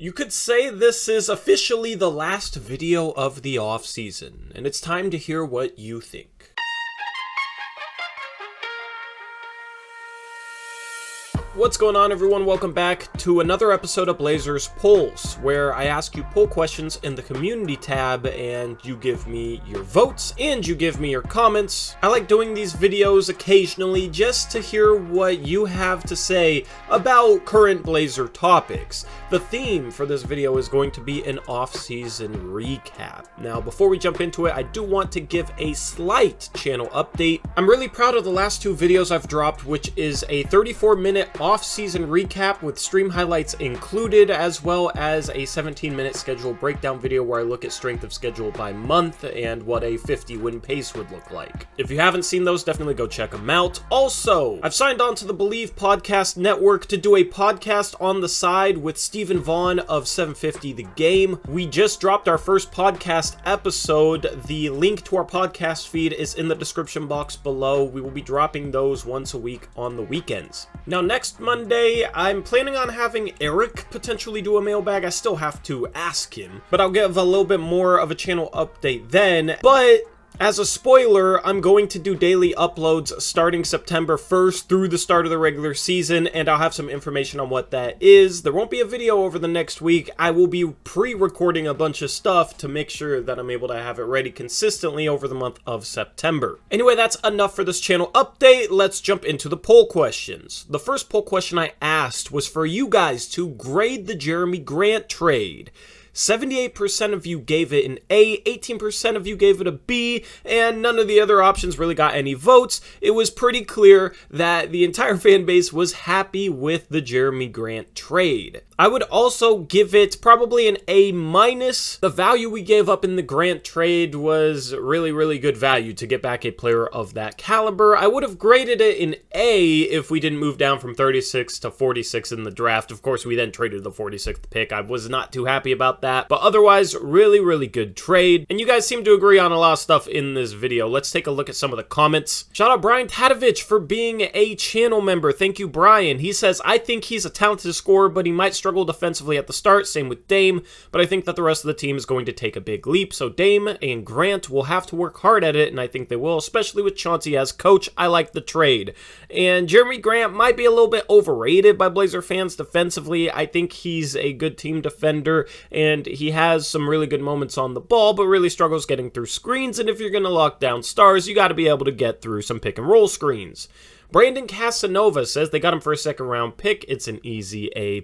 You could say this is officially the last video of the off-season, and it's time to hear what you think. What's going on, everyone? Welcome back to another episode of Blazers Polls, where I ask you poll questions in the community tab and you give me your votes and you give me your comments. I like doing these videos occasionally just to hear what you have to say about current Blazer topics. The theme for this video is going to be an off-season recap. Now, before we jump into it, I do want to give a slight channel update. I'm really proud of the last two videos I've dropped, which is a 34-minute off-season recap with stream highlights included, as well as a 17-minute schedule breakdown video where I look at strength of schedule by month and what a 50-win pace would look like. If you haven't seen those, definitely go check them out. Also, I've signed on to the Bleav podcast network to do a podcast on the side with Stephen Vaughn of 750 The Game. We just dropped our first podcast episode. The link to our podcast feed is in the description box below. We will be dropping those once a week on the weekends. Now, next Monday, I'm planning on having Eric potentially do a mailbag. I still have to ask him, but I'll give a little bit more of a channel update then. But as a spoiler, I'm going to do daily uploads starting September 1st through the start of the regular season, and I'll have some information on what that is. There won't be a video over the next week. I will be pre-recording a bunch of stuff to make sure that I'm able to have it ready consistently over the month of September. Anyway, that's enough for this channel update. Let's jump into the poll questions. The first poll question I asked was for you guys to grade the Jerami Grant trade. 78% of you gave it an A, 18% of you gave it a B, and none of the other options really got any votes. It was pretty clear that the entire fan base was happy with the Jerami Grant trade. I would also give it probably an A-. The value we gave up in the Grant trade was really good value to get back a player of that caliber. I would have graded it an A if we didn't move down from 36 to 46 in the draft. Of course, we then traded the 46th pick. I was not too happy about that, but otherwise, really good trade. And you guys seem to agree on a lot of stuff in this video. Let's take a look at some of the comments. Shout out Brian Tadovich for being a channel member. Thank you, Brian. He says, I think he's a talented scorer, but he might struggle defensively at the start. Same with Dame, but I think that the rest of the team is going to take a big leap. So Dame and Grant will have to work hard at it, and I think they will, especially with Chauncey as coach. I like the trade. And Jerami Grant might be a little bit overrated by Blazer fans defensively. I think he's a good team defender, and he has some really good moments on the ball, but really struggles getting through screens. And if you're going to lock down stars, you got to be able to get through some pick and roll screens. Brandon Casanova says they got him for a second-round pick. It's an easy A+.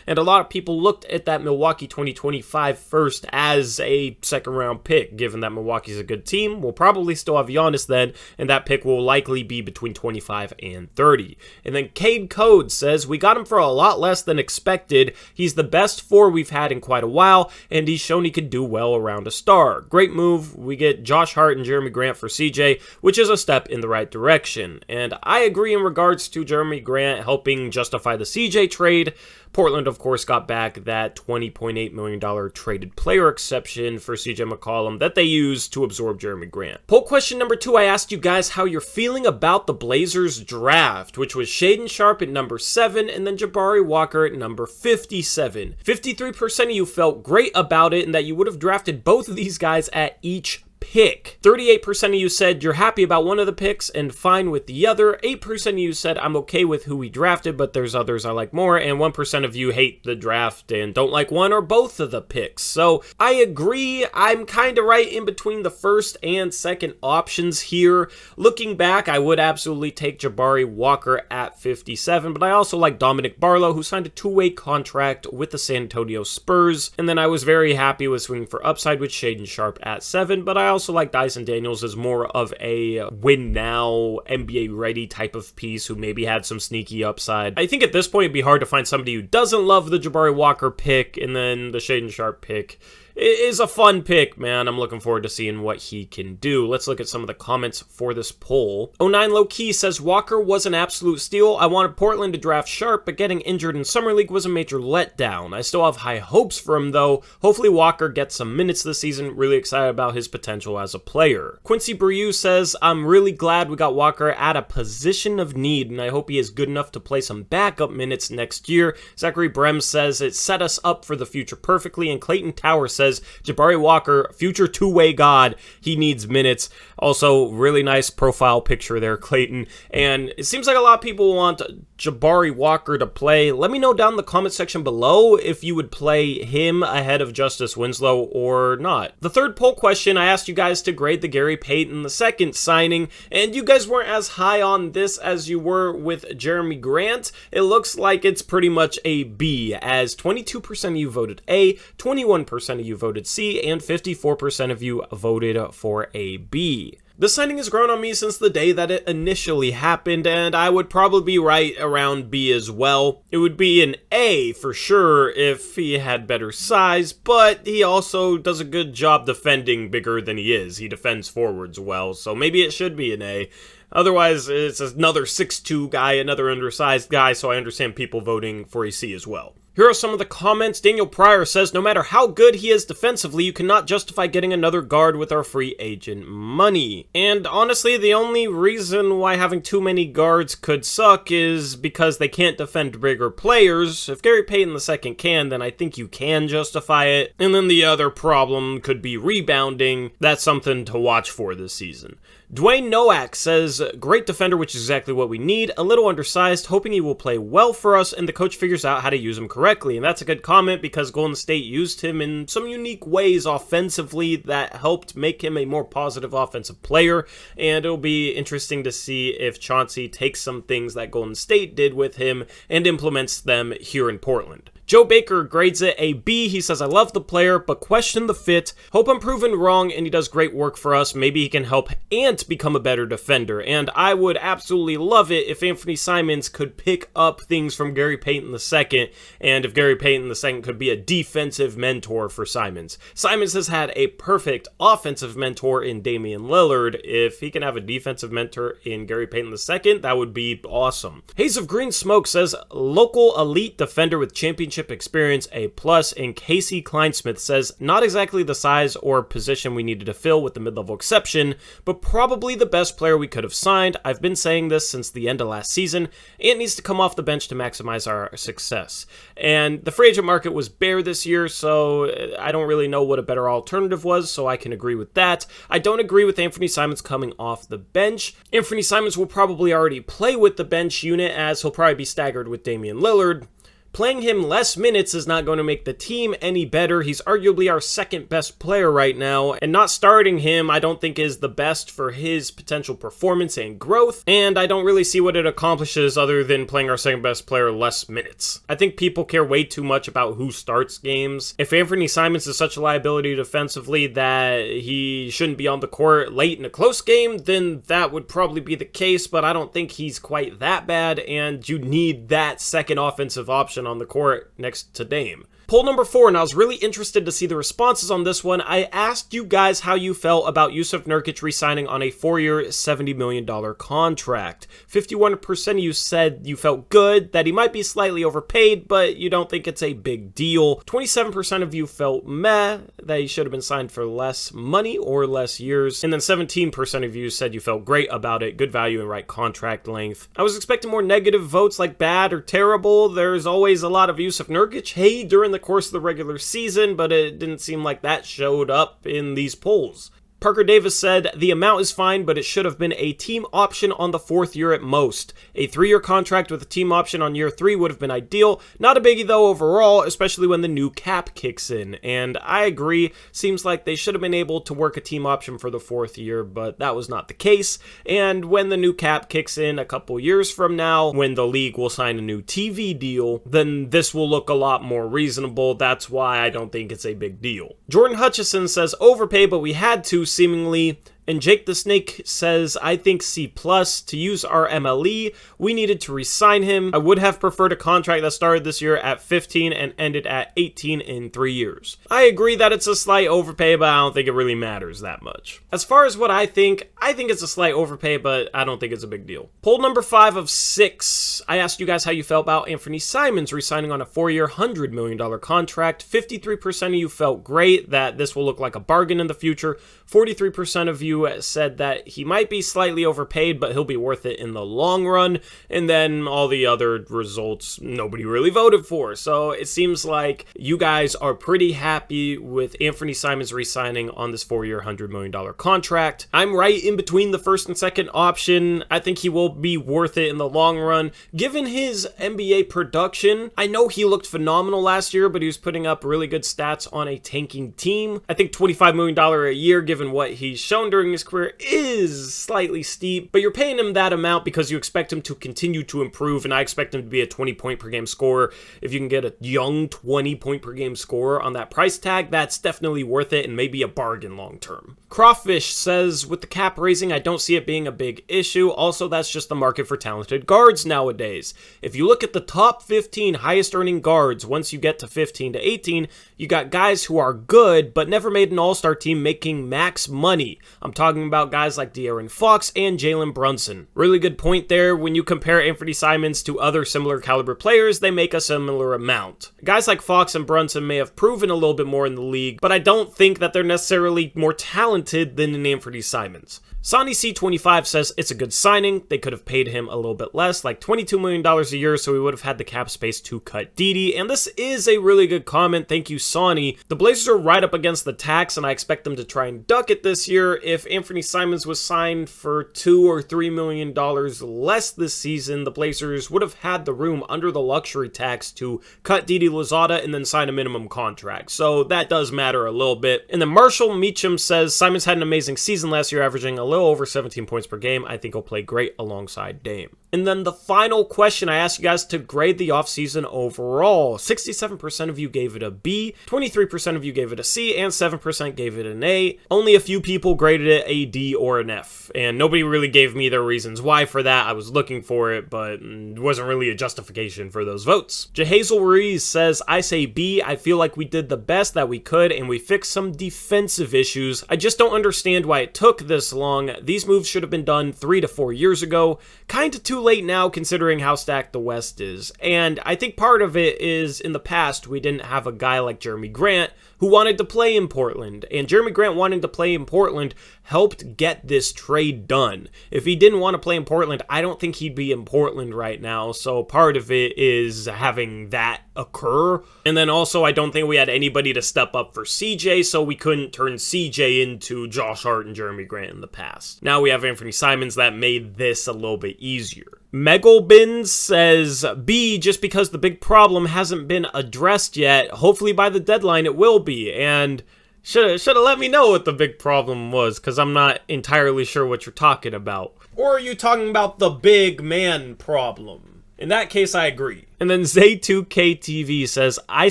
And a lot of people looked at that Milwaukee 2025 first as a second-round pick. Given that Milwaukee's a good team, we'll probably still have Giannis then, and that pick will likely be between 25 and 30. And then Cade Code says, we got him for a lot less than expected. He's the best 4 we've had in quite a while, and he's shown he could do well around a star. Great move. We get Josh Hart and Jerami Grant for CJ, which is a step in the right direction. And I agree in regards to Jerami Grant helping justify the CJ trade. Portland, of course, got back that $20.8 million traded player exception for CJ McCollum that they used to absorb Jerami Grant. Poll question number 2, I asked you guys how you're feeling about the Blazers draft, which was Shaedon Sharpe at number 7 and then Jabari Walker at number 57. 53% of you felt great about it and that you would have drafted both of these guys at each pick. 38% of you said you're happy about one of the picks and fine with the other. 8% of you said I'm okay with who we drafted, but there's others I like more. And 1% of you hate the draft and don't like one or both of the picks. So I agree. I'm kind of right in between the first and second options here. Looking back, I would absolutely take Jabari Walker at 57, but I also like Dominic Barlow, who signed a 2-way contract with the San Antonio Spurs. And then I was very happy with swinging for upside with Shaedon Sharpe at 7, but I also like Dyson Daniels as more of a win now, NBA ready type of piece who maybe had some sneaky upside. I think at this point it'd be hard to find somebody who doesn't love the Jabari Walker pick and then the Shaedon Sharpe pick. is a fun pick, man. I'm looking forward to seeing what he can do. Let's look at some of the comments for this poll. 09 Low Key says, Walker was an absolute steal. I wanted Portland to draft Sharp, but getting injured in Summer League was a major letdown. I still have high hopes for him, though. Hopefully Walker gets some minutes this season. Really excited about his potential as a player. Quincy Brew says, I'm really glad we got Walker at a position of need, and I hope he is good enough to play some backup minutes next year. Zachary Brem says, it set us up for the future perfectly, and Clayton Tower says, Jabari Walker, future two-way god, he needs minutes. Also, really nice profile picture there, Clayton. And it seems like a lot of people want Jabari Walker to play. Let me know down in the comment section below if you would play him ahead of Justice Winslow or not. The third poll question, I asked you guys to grade the Gary Payton II signing, and you guys weren't as high on this as you were with Jerami Grant. It looks like it's pretty much a B, as 22% of you voted A, 21% of you voted C, and 54% of you voted for a B. The signing has grown on me since the day that it initially happened, and I would probably be right around B as well. It would be an A for sure if he had better size, but he also does a good job defending bigger than he is. He defends forwards well, so maybe it should be an A. Otherwise, it's another 6'2" guy, another undersized guy, so I understand people voting for a C as well. Here are some of the comments. Daniel Pryor says, no matter how good he is defensively, you cannot justify getting another guard with our free agent money. And honestly, the only reason why having too many guards could suck is because they can't defend bigger players. If Gary Payton II can, then I think you can justify it. And then the other problem could be rebounding. That's something to watch for this season. Dwayne Nowak says, great defender, which is exactly what we need. A little undersized, hoping he will play well for us, and the coach figures out how to use him correctly. And that's a good comment because Golden State used him in some unique ways offensively that helped make him a more positive offensive player. And it'll be interesting to see if Chauncey takes some things that Golden State did with him and implements them here in Portland. Joe Baker grades it a B. He says, I love the player, but question the fit. Hope I'm proven wrong and he does great work for us. Maybe he can help Ant become a better defender. And I would absolutely love it if Anfernee Simons could pick up things from Gary Payton II, and if Gary Payton II could be a defensive mentor for Simons. Simons has had a perfect offensive mentor in Damian Lillard. If he can have a defensive mentor in Gary Payton II, that would be awesome. Haze of Green Smoke says, local elite defender with championship experience, A+, and Casey Kleinsmith says, not exactly the size or position we needed to fill with the mid-level exception, but probably the best player we could have signed. I've been saying this since the end of last season. It needs to come off the bench to maximize our success. And the free agent market was bare this year, so I don't really know what a better alternative was, so I can agree with that. I don't agree with Anfernee Simons coming off the bench. Anfernee Simons will probably already play with the bench unit, as he'll probably be staggered with Damian Lillard. Playing him less minutes is not going to make the team any better. He's arguably our second best player right now, and not starting him I don't think is the best for his potential performance and growth, and I don't really see what it accomplishes other than playing our second best player less minutes. I think people care way too much about who starts games. If Anfernee Simons is such a liability defensively that he shouldn't be on the court late in a close game, then that would probably be the case, but I don't think he's quite that bad, and you need that second offensive option on the court next to Dame. Poll number 4, and I was really interested to see the responses on this one. I asked you guys how you felt about Jusuf Nurkic re-signing on a 4-year, $70 million contract. 51% of you said you felt good, that he might be slightly overpaid, but you don't think it's a big deal. 27% of you felt meh, that he should have been signed for less money or less years. And then 17% of you said you felt great about it, good value and right contract length. I was expecting more negative votes like bad or terrible. There's always a lot of Jusuf Nurkic hate during the course of the regular season, but it didn't seem like that showed up in these polls. Parker Davis said, the amount is fine, but it should have been a team option on the 4th year at most. A 3-year contract with a team option on year 3 would have been ideal. Not a biggie though overall, especially when the new cap kicks in. And I agree, seems like they should have been able to work a team option for the 4th year, but that was not the case. And when the new cap kicks in a couple years from now, when the league will sign a new TV deal, then this will look a lot more reasonable. That's why I don't think it's a big deal. Jordan Hutchison says, overpay, but we had to, seemingly. And Jake the Snake says, I think C+. To use our MLE, we needed to re-sign him. I would have preferred a contract that started this year at 15 and ended at 18 in 3 years. I agree that it's a slight overpay, but I don't think it really matters that much. As far as what I think it's a slight overpay, but I don't think it's a big deal. Poll number 5 of 6. I asked you guys how you felt about Anfernee Simons re-signing on a 4-year, $100 million contract. 53% of you felt great, that this will look like a bargain in the future. 43% of you said that he might be slightly overpaid, but he'll be worth it in the long run. And then all the other results, nobody really voted for. So it seems like you guys are pretty happy with Anfernee Simons re-signing on this 4-year, $100 million contract. I'm right in between the first and second option. I think he will be worth it in the long run. Given his NBA production, I know he looked phenomenal last year, but he was putting up really good stats on a tanking team. I think $25 million a year, given what he's shown during his career, is slightly steep, but you're paying him that amount because you expect him to continue to improve, and I expect him to be a 20-point-per-game scorer. If you can get a young 20-point-per-game scorer on that price tag, that's definitely worth it and maybe a bargain long-term. Crawfish says, with the cap raising, I don't see it being a big issue. Also, that's just the market for talented guards nowadays. If you look at the top 15 highest-earning guards, once you get to 15 to 18, you got guys who are good, but never made an all-star team making max money. I'm talking about guys like De'Aaron Fox and Jalen Brunson. Really good point there. When you compare Anfernee Simons to other similar caliber players, they make a similar amount. Guys like Fox and Brunson may have proven a little bit more in the league, but I don't think that they're necessarily more talented than an Anfernee Simons. Sonny C25 says it's a good signing. They could have paid him a little bit less, like $22 million a year, so we would have had the cap space to cut Dede. And this is a really good comment. Thank you, Sonny. The Blazers are right up against the tax, and I expect them to try and duck it this year. If Anfernee Simons was signed for $2 or $3 million less this season, the Blazers would have had the room under the luxury tax to cut Dede Louzada and then sign a minimum contract. So that does matter a little bit. And then Marshall Meacham says Simons had an amazing season last year, averaging a little over 17 points per game. I think he'll play great alongside Dame. And then the final question, I asked you guys to grade the offseason overall. 67% of you gave it a B, 23% of you gave it a C, and 7% gave it an A. Only a few people graded it a D or an F, and nobody really gave me their reasons why for that. I was looking for it, but it wasn't really a justification for those votes. Jehazel Ruiz says, I say B. I feel like we did the best that we could, and we fixed some defensive issues. I just don't understand why it took this long. These moves should have been done 3 to 4 years ago. Kinda too late now considering how stacked the West is. And I think part of it is in the past we didn't have a guy like Jerami Grant who wanted to play in Portland. And Jerami Grant wanting to play in Portland helped get this trade done. If he didn't want to play in Portland, I don't think he'd be in Portland right now. So part of it is having that occur. And then also I don't think we had anybody to step up for CJ, so we couldn't turn CJ into Josh Hart and Jerami Grant in the past. Now we have Anfernee Simons. That made this a little bit easier. Megalbin says B, just because the big problem hasn't been addressed yet. Hopefully by the deadline it will be. And should have let me know what the big problem was, because I'm not entirely sure what you're talking about. Or are you talking about the big man problem? In that case, I agree. And then Zay2KTV says, I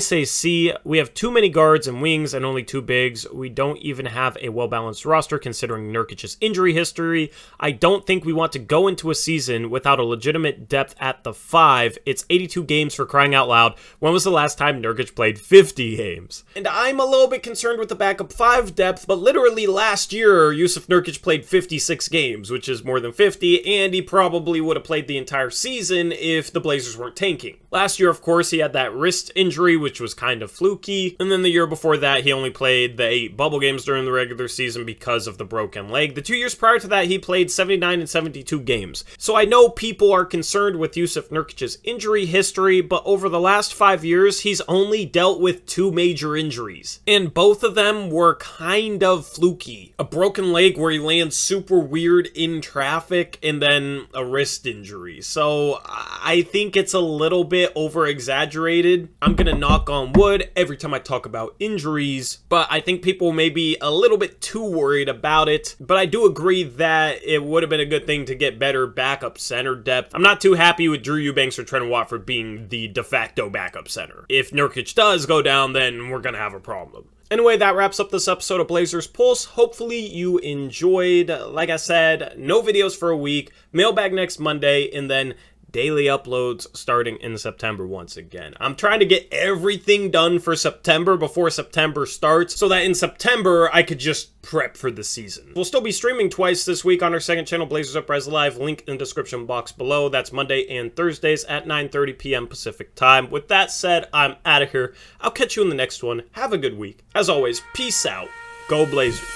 say C. We have too many guards and wings and only 2 bigs. We don't even have a well-balanced roster considering Nurkic's injury history. I don't think we want to go into a season without a legitimate depth at the 5. It's 82 games for crying out loud. When was the last time Nurkic played 50 games? And I'm a little bit concerned with the backup 5 depth, but literally last year, Jusuf Nurkic played 56 games, which is more than 50, and he probably would have played the entire season if the Blazers weren't tanking. Last year, of course, he had that wrist injury, which was kind of fluky. And then the year before that, he only played the 8 bubble games during the regular season because of the broken leg. The 2 years prior to that, he played 79 and 72 games. So I know people are concerned with Jusuf Nurkic's injury history, but over the last 5 years, he's only dealt with 2 major injuries. And both of them were kind of fluky. A broken leg where he lands super weird in traffic, and then a wrist injury. So I think it's a little bit over-exaggerated. I'm gonna knock on wood every time I talk about injuries, but I think people may be a little bit too worried about it. But I do agree that it would have been a good thing to get better backup center depth. I'm not too happy with Drew Eubanks or Trent Watford being the de facto backup center. If Nurkic does go down, then we're gonna have a problem. Anyway, that wraps up this episode of Blazers Pulse. Hopefully you enjoyed. Like I said, no videos for a week, mailbag next Monday, and then daily uploads starting in September once again. I'm trying to get everything done for September before September starts so that in September I could just prep for the season. We'll still be streaming twice this week on our second channel, Blazers Uprise Live, link in the description box below. That's Monday and Thursdays at 9:30 p.m. Pacific time. With that said, I'm out of here. I'll catch you in the next one. Have a good week. As always, peace out. Go Blazers.